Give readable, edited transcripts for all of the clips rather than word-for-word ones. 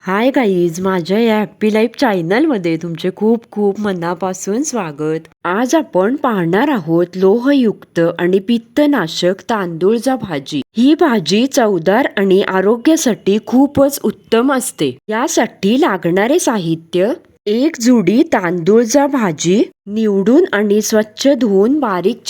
Hi guys, माझ्या या happy life चॅनलमध्ये तुमचे खूप खूप मनापासून स्वागत. आज आपण पाहणार आहोत लोहयुक्त आणि पित्तनाशक तांदूळचा भाजी. ही भाजी चवदार आणि आरोग्यासाठी खूपच उत्तम असते. यासाठी लागणारे साहित्य: एक जुडी तांदूळचा भाजी, निवडून आणि स्वच्छ धुवून बारीक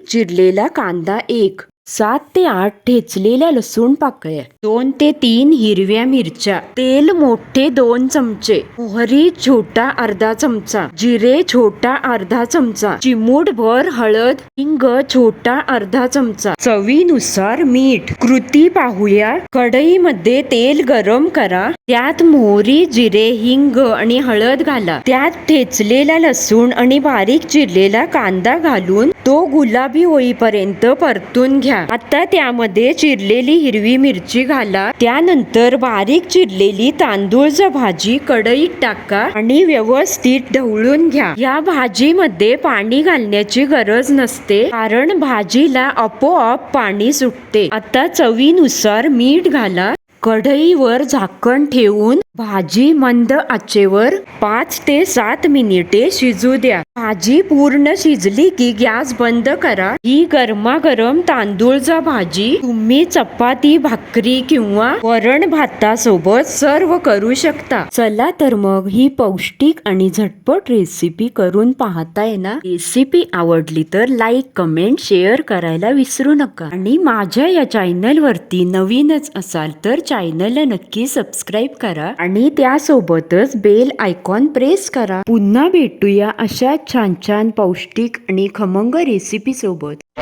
चिरलेला कांदा एक, 7 ते 8 ठेचलेल्या लसूण पाकळ्या, 2 ते 3 हिरव्या मिरच्या, तेल मोठे 2 चमचे, मोहरी छोटा अर्धा चमचा, जिरे छोटा अर्धा चमचा, चिमूटभर हळद, हिंग छोटा अर्धा चमचा, चवीनुसार मीठ. कृती पाहूया. कढईमध्ये तेल गरम करा, त्यात मोहरी, जिरे, हिंग आणि हळद घाला. त्यात ठेचलेला लसूण आणि बारीक चिरलेला कांदा घालून तो गुलाबी होईपर्यंत परतून घ्या. आता त्यामध्ये चिरलेली हिरवी मिरची घाला. त्यानंतर बारीक चिरलेली तांदूळचा भाजी कढईत टाका आणि व्यवस्थित ढवळून घ्या. या भाजीमध्ये पाणी घालण्याची गरज नसते, कारण भाजीला आपोआप पाणी सुटते. आता चवीनुसार मीठ घाला. कढईवर झाकण ठेवून भाजी मंद आचेवर 5 ते 7 मिनिटे शिजू द्या. भाजी पूर्ण शिजली की गॅस बंद करा. ही गरमागरम तांदूळचा भाजी तुम्ही चपाती, भाकरी किंवा वरण भातासोबत सर्व करू शकता. चला तर मग ही पौष्टिक आणि झटपट रेसिपी करून पाहताय ना. रेसिपी आवडली तर लाईक, कमेंट, शेअर करायला विसरू नका. आणि माझ्या या चॅनल वरती नवीनच असाल तर चॅनलला नक्की सबस्क्राईब करा आणि त्यासोबतच बेल आयकॉन प्रेस करा. पुन्हा भेटूया अशा छान छान पौष्टिक आणि खमंग रेसिपी सोबत.